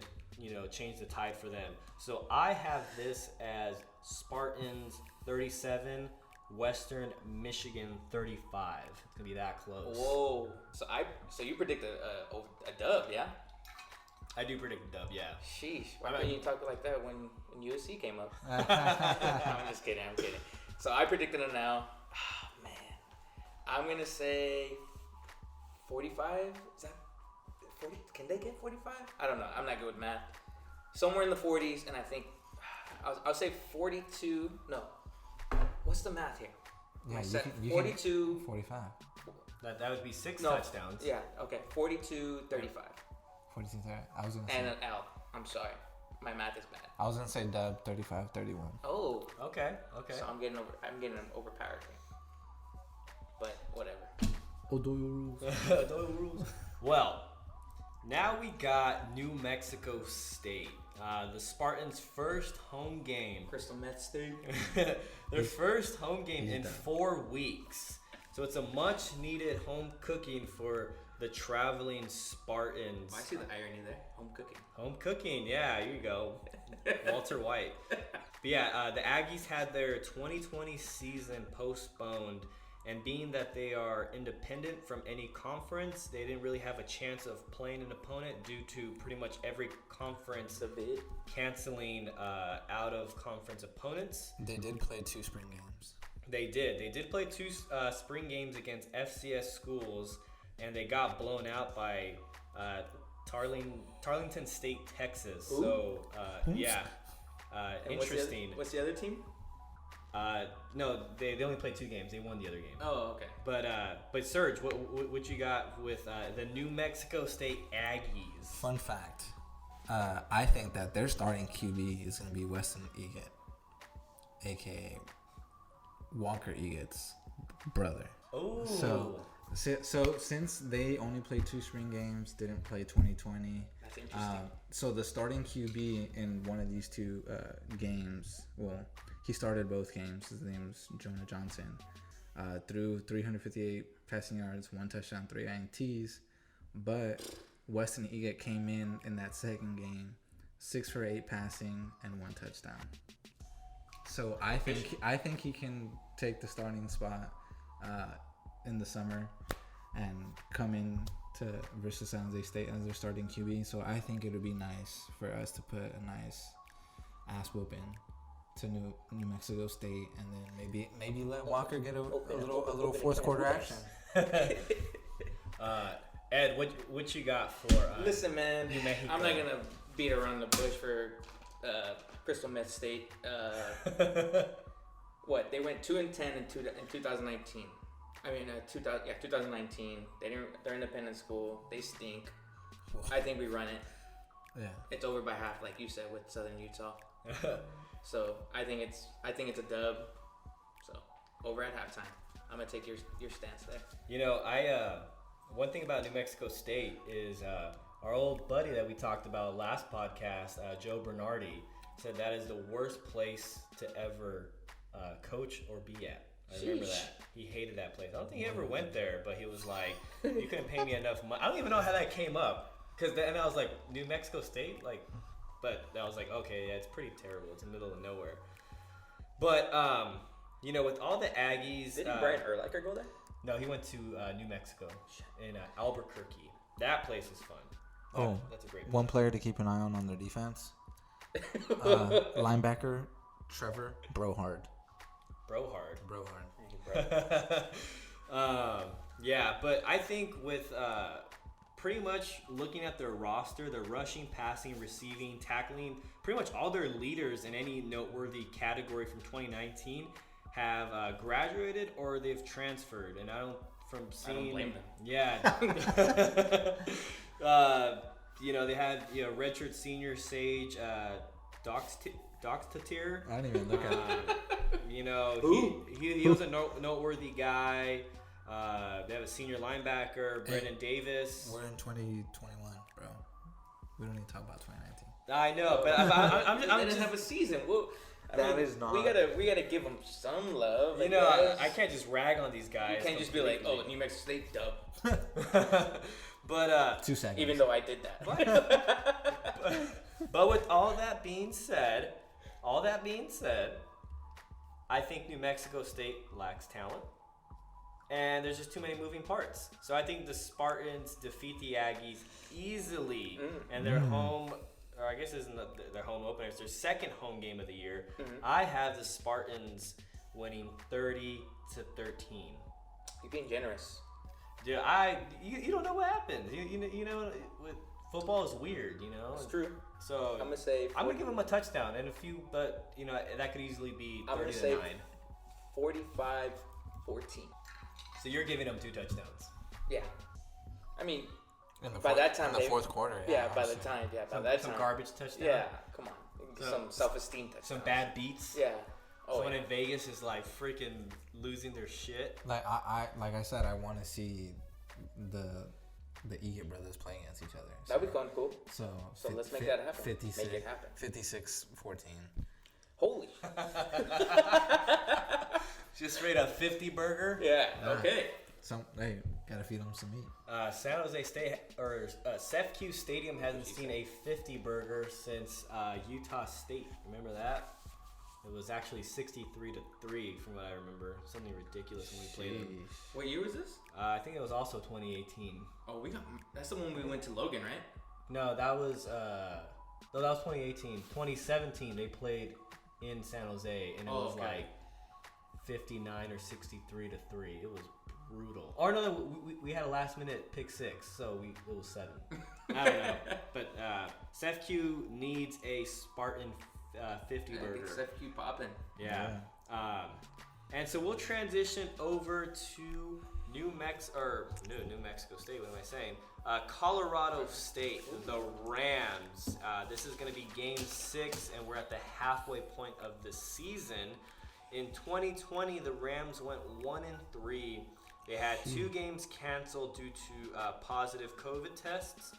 change the tide for them. So I have this as Spartans 37, Western Michigan 35. It's going to be that close. Whoa. So you predict a dub, yeah? I do predict a dub, yeah. Sheesh. Why didn't you talk like that when USC came up? I'm just kidding. So I predicted it now. Oh, man. I'm going to say 45. Is that 40? Can they get 45? I don't know. I'm not good with math. Somewhere in the 40s, and I think I'll say 42. No. What's the math here? Yeah, 42. 45. That would be 6 touchdowns. Yeah, okay. 42, 35. 42, 30. I was going to say. And an L. I'm sorry. My math is bad. I was going to say dub 35, 31. Oh. Okay. So I'm getting overpowered here. But whatever. Odoyo rules. Well, now we got New Mexico State. The Spartans' first home game. Crystal Meth State. Their first home game in 4 weeks. So it's a much-needed home cooking for the traveling Spartans. I see the irony there. Home cooking. Home cooking, yeah, here you go. Walter White. But yeah, the Aggies had their 2020 season postponed, and being that they are independent from any conference, they didn't really have a chance of playing an opponent due to pretty much every conference canceling out-of-conference opponents. They did play 2 spring games. They did play 2 spring games against FCS schools, and they got blown out by Tarleton State, Texas. Ooh. So, yeah. Interesting. What's the other team? No, they only played 2 games. They won the other game. Oh, okay. But Serge, what you got with the New Mexico State Aggies? Fun fact. I think that their starting QB is going to be Weston Eggett, a.k.a. Walker Eggett's brother. Oh. So since they only played 2 spring games, didn't play 2020. That's interesting. So the starting QB in one of these 2 games, well, he started both games. His name was Jonah Johnson. Threw 358 passing yards, 1 touchdown, 3 INTs. But Weston Eggett came in that second game, 6 for 8 passing and 1 touchdown. So I think he can take the starting spot in the summer and come in to versus San Jose State as their starting QB. So I think it would be nice for us to put a nice ass whooping to New Mexico State, and then maybe let Walker get a little fourth quarter action. Ed, what you got for? Listen, man, New Mexico? I'm not gonna beat around the bush for Crystal Meth State. What, they went 2-10 in 2019. I mean, 2019. They're independent school. They stink. I think we run it. Yeah. It's over by half, like you said, with Southern Utah. So I think it's a dub. So over at halftime. I'm gonna take your stance there. You know, one thing about New Mexico State is our old buddy that we talked about last podcast, Joe Bernardi, said that is the worst place to ever coach or be at. I remember that. He hated that place. I don't think he ever went there, but he was like, you couldn't pay me enough money. I don't even know how that came up. Because then I was like, New Mexico State? Like, but I was like, okay, yeah, it's pretty terrible. It's in the middle of nowhere. But, you know, with all the Aggies... Didn't Brian Urlacher go there? No, he went to New Mexico in Albuquerque. That place is fun. That's a great place. One player to keep an eye on their defense. Linebacker, Trevor Brohard. Brohard. Brohard. Yeah, but I think with pretty much looking at their roster, their rushing, passing, receiving, tackling, pretty much all their leaders in any noteworthy category from 2019 have graduated or they've transferred. And I don't blame them. Yeah. You know, they had redshirt senior Sage Doxtatir. I didn't even look at it. You know, he was a noteworthy guy. They have a senior linebacker, Brendan Davis. We're in 2021, bro. We don't need to talk about 2019. I know, but I'm They didn't have a season. Is not. We gotta give them some love. You know, I can't just rag on these guys. You can't just be like, oh, New Mexico State dub. But 2 seconds. Even though I did that. but with all that being said, I think New Mexico State lacks talent. And there's just too many moving parts. So I think the Spartans defeat the Aggies easily. And their home, or I guess isn't their home opener, it's their second home game of the year. I have the Spartans winning 30-13. You're being generous. Dude, you don't know what happens. You know, with football is weird, you know? It's true. So I'm gonna give them a touchdown and a few, but you know that could easily be 30-9. I'm gonna say 45-14. So you're giving them 2 touchdowns. Yeah. I mean, by that time, in the fourth quarter. By that time. Some garbage touchdown. Yeah, come on. Some self-esteem touchdowns. Some bad beats. Yeah. Someone in Vegas is like freaking losing their shit. Like I said, I want to see the Egan brothers playing against each other. So, That'd be cool. So let's make that happen. 56, make it happen. 56-14. Holy. Just straight up 50 burger. Yeah. Okay. Hey, gotta feed them some meat. San Jose State or SFQ Stadium hasn't seen a 50 burger since Utah State. Remember that? It was actually 63-3 from what I remember. Something ridiculous when we played them. What year was this? I think it was also 2018. Oh, that's the one we went to Logan, right? No, that was 2018. 2017 they played in San Jose and it was like 59 or 63-3. It was brutal. Or no, we had a last minute pick 6, so it was 7. I don't know, but SFQ needs a Spartan 50 burger. SFQ popping. Yeah. And so we'll transition over to New Mexico State. What am I saying? Colorado State, the Rams. This is going to be game 6, and we're at the halfway point of the season. In 2020, the Rams went 1-3. They had 2 games canceled due to positive COVID tests,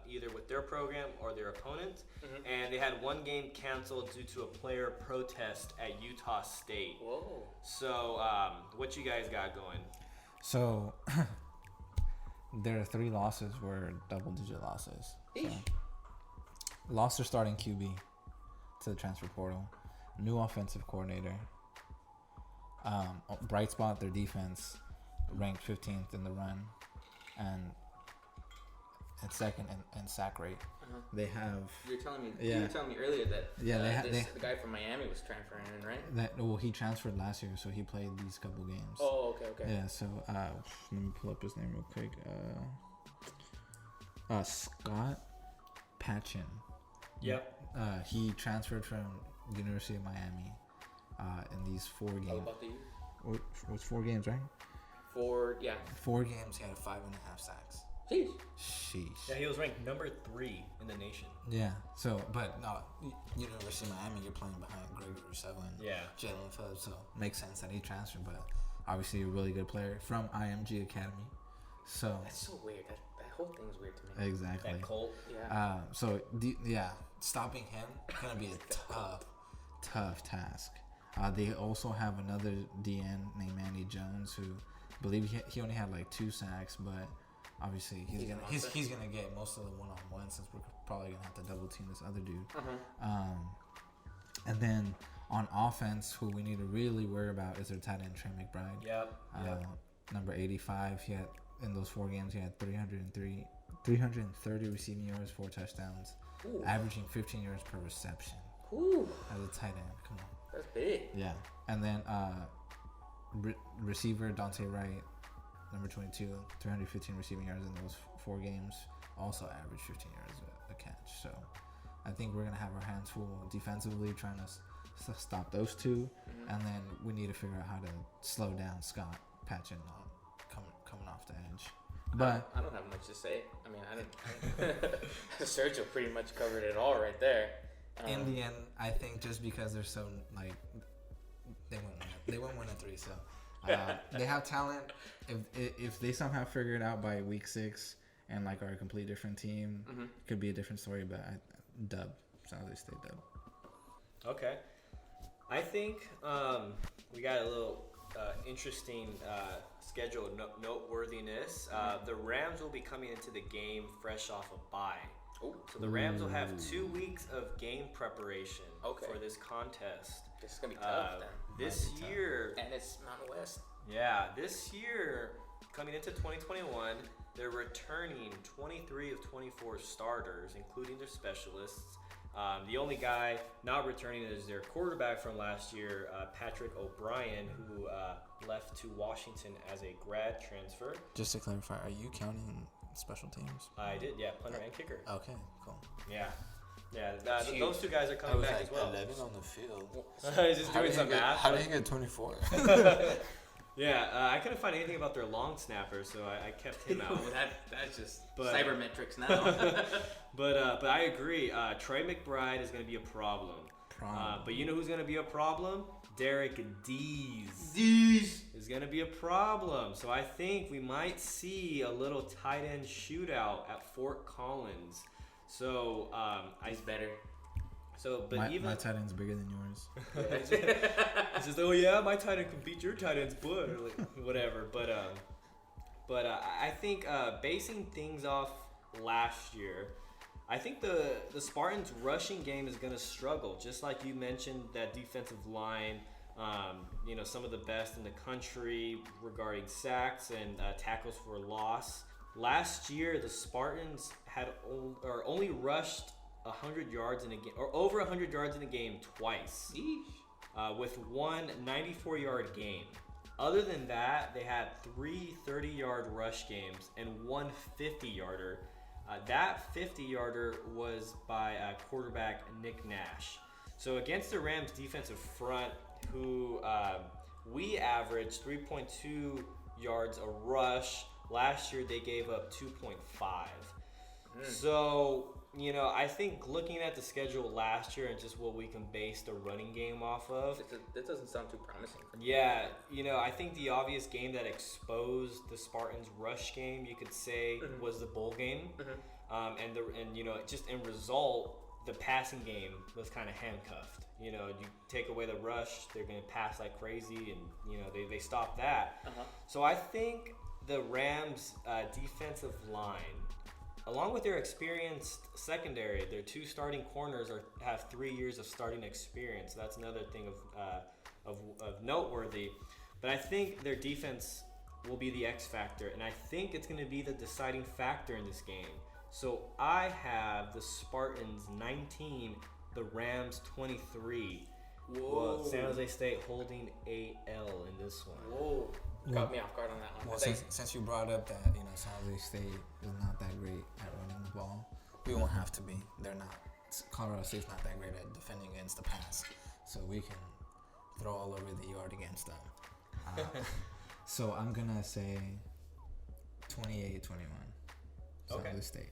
either with their program or their opponent. And they had 1 game canceled due to a player protest at Utah State. Whoa. So, what you guys got going? So, their 3 losses were double-digit losses. So, lost their starting QB to the transfer portal. New offensive coordinator. Bright spot, their defense ranked 15th in the run and second in sack rate. They have. You were telling me earlier that the guy from Miami was transferring in, right? He transferred last year, so he played these couple games. Oh, okay. Yeah, so let me pull up his name real quick. Scott Patchin. Yep. He transferred from University of Miami in these 4 games. How about the year? What's 4 games, right? 4 games, he had 5.5 sacks. Sheesh. Yeah, he was ranked number 3 in the nation. Yeah. So, but no, University of Miami, you're playing behind Gregory Rousseau and Jalen Phillips, so makes sense that he transferred. But obviously a really good player from IMG Academy. So That's so weird. That whole thing's weird to me. exactly. That Colt. Yeah. Stopping him gonna be a tough task. They also have another DN named Manny Jones, who I believe he only had like 2 sacks, but obviously he's gonna get most of the one-on-one, since we're probably gonna have to double team this other dude. And then on offense, who we need to really worry about is their tight end Trey McBride. Yep. Number 85. He had, in those 4 games, he had 330 receiving yards, 4 touchdowns, averaging 15 yards per reception. As a tight end, come on. That's big. Yeah, and then receiver Dante Wright, number 22, 315 receiving yards in those 4 games, also averaged 15 yards a catch. So I think we're gonna have our hands full defensively trying to stop those 2, and then we need to figure out how to slow down Scott Patchen coming off the edge. But I don't have much to say. I mean, I didn't. Sergio pretty much covered it all right there. In the end, I think just because they're so like they won't win a 3, so they have talent. If they somehow figure it out by week 6 and like are a complete different team, it could be a different story. But dub, San Jose State dub. Okay, I think we got a little interesting schedule noteworthiness. The Rams will be coming into the game fresh off a bye. So the Rams will have 2 weeks of game preparation for this contest. This is gonna be tough then. This year, and it's Mountain West. Yeah, this year coming into 2021, they're returning 23 of 24 starters, including their specialists. The only guy not returning is their quarterback from last year, Patrick O'Brien, who left to Washington as a grad transfer. Just to clarify, are you counting special teams? I did, yeah, punter and kicker. Okay, cool. Yeah. Those 2 guys are coming back as well. 11 on the field. Just doing some math. How do you get 24? Yeah, I couldn't find anything about their long snapper, so I kept him out. That's just cybermetrics now. But I agree. Trey McBride is going to be a problem. But you know who's going to be a problem? Derek Dees is going to be a problem. So I think we might see a little tight end shootout at Fort Collins. So he's better. So, but my tight end's bigger than yours. It's just, oh yeah, my tight end can beat your tight end's butt, or like whatever. But I think basing things off last year, I think the Spartans' rushing game is going to struggle. Just like you mentioned, that defensive line, some of the best in the country regarding sacks and tackles for loss. Last year, the Spartans had only rushed 100 yards in a game, or over 100 yards in a game twice, with one 94-yard game. Other than that, they had 3 30-yard rush games and one 50-yarder. That 50-yarder was by quarterback Nick Nash. So against the Rams' defensive front, who we averaged 3.2 yards a rush. Last year, they gave up 2.5. So, I think looking at the schedule last year and just what we can base the running game off of. That doesn't sound too promising. Yeah, I think the obvious game that exposed the Spartans' rush game, you could say, was the bowl game. Just in result, the passing game was kind of handcuffed. You take away the rush, they're going to pass like crazy, and, they stop that. So I think the Rams' defensive line, along with their experienced secondary, their 2 starting corners have 3 years of starting experience. That's another thing of noteworthy. But I think their defense will be the X factor, and I think it's going to be the deciding factor in this game. So I have the Spartans 19, the Rams 23. Whoa. Well, San Jose State holding a L in this one. Whoa. Caught me off guard on that one. Well, since you brought up that San Jose State is not that great at running the ball, we won't have to be. They're not. Colorado State's not that great at defending against the pass, so we can throw all over the yard against them. So I'm gonna say 28-21. San Jose State.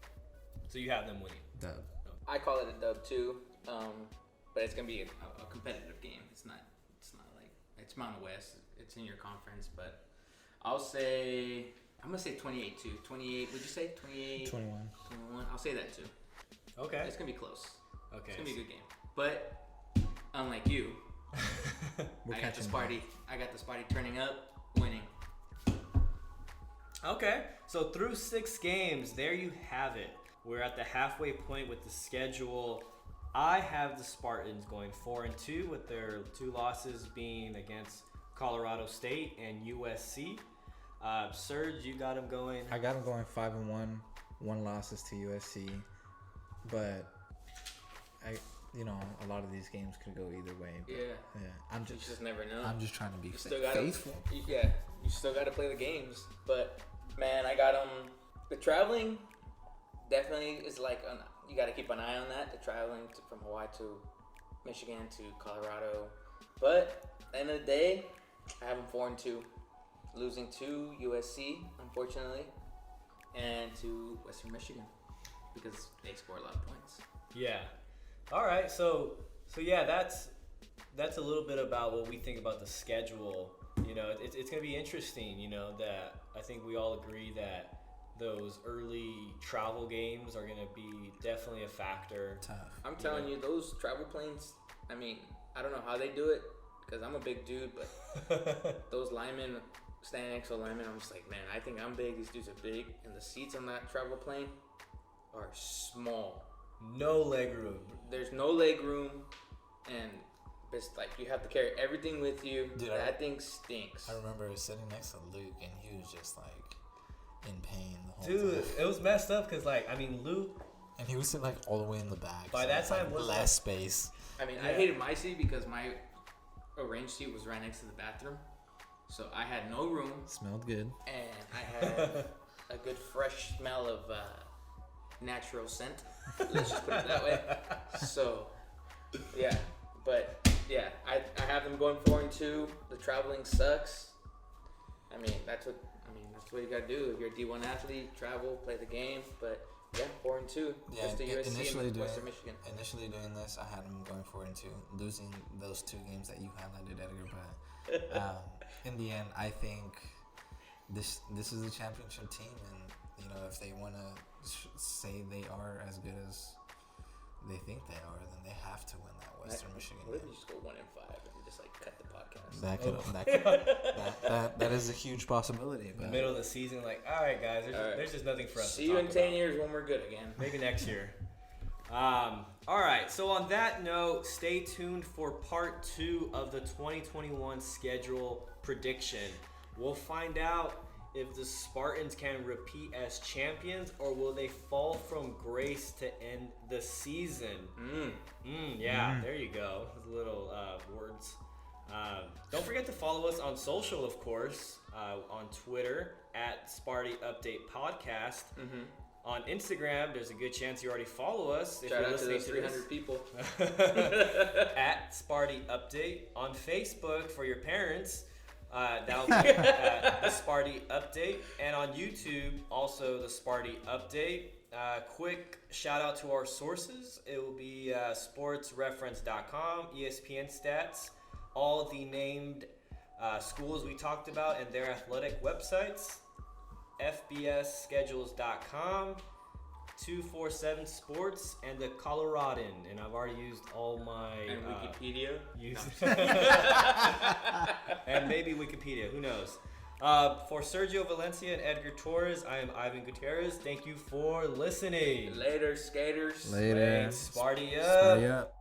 So you have them winning. Dub. I call it a dub too, but it's gonna be a competitive game. It's not like it's It's Mountain West. It's in your conference, but I'm gonna say 28 too. 28. Would you say 28? 21. 21. I'll say that too. Okay. It's gonna be close. Okay. It's gonna be a good game. But unlike you, I got the Sparty turning up, winning. Okay. So through 6 games, there you have it. We're at the halfway point with the schedule. I have the Spartans going 4-2 with their 2 losses being against Colorado State and USC. Serge, you got them going. I got them going 5-1. 1 losses to USC, but a lot of these games could go either way. But yeah. You just never know. I'm just trying to be faithful. You still got to play the games. But man, I got them. The traveling definitely is like you got to keep an eye on that. The traveling from Hawaii to Michigan to Colorado. But at the end of the day, I have them 4-2, losing to USC, unfortunately, and to Western Michigan because they score a lot of points. Yeah. All right. So yeah, that's a little bit about what we think about the schedule. It's going to be interesting. That I think we all agree that those early travel games are going to be definitely a factor. Tough. I'm telling you, those travel planes. I mean, I don't know how they do it because I'm a big dude, but those linemen standing next to a lineman, I'm just like, man, I think I'm big. These dudes are big, and the seats on that travel plane are small. No leg room. There's no leg room, and it's like you have to carry everything with you. Dude, that thing stinks. I remember sitting next to Luke, and he was just like in pain the whole Dude, time. it was messed up because Luke. And he was sitting like all the way in the back. By that time, was less space. I mean, I hated my seat because my arranged seat was right next to the bathroom, so I had no room. Smelled good. And I had a good fresh smell of natural scent. Let's just put it that way. So, yeah. But, yeah, I have them going 4-2. The traveling sucks. I mean, that's what you got to do. If you're a D1 athlete, travel, play the game. But, yeah, 4-2. Yeah, just to USC and Western Michigan. Initially doing this, I had them going 4-2, losing those 2 games that you highlighted, Edgar. But in the end, I think this is a championship team, and if they want to say they are as good as they think they are, then they have to win that Western Michigan What if game. you just go 1-5 and just cut the podcast? That is a huge possibility. But The middle of the season, all right, guys, there's just nothing for us to See talk you in 10 about. years when we're good again. Maybe next year. All right, so on that note, stay tuned for part 2 of the 2021 schedule prediction. We'll find out if the Spartans can repeat as champions or will they fall from grace to end the season. There you go. Those little words. Don't forget to follow us on social, of course, on Twitter at Sparty Update Podcast. On Instagram, there's a good chance you already follow us if Shout you're out to listening those to 300 this. people. At Sparty Update. On Facebook for your parents, that'll be the Sparty Update. And on YouTube, also the Sparty Update. Quick shout out to our sources. It will be sportsreference.com, ESPN Stats, all the named schools we talked about and their athletic websites. FBSschedules.com, 247 Sports, and the Coloradan. And I've already used all my... And Wikipedia. And maybe Wikipedia. Who knows? For Sergio Valencia and Edgar Torres, I am Ivan Gutierrez. Thank you for listening. Later, skaters. Later. Sparty up. Sparty up.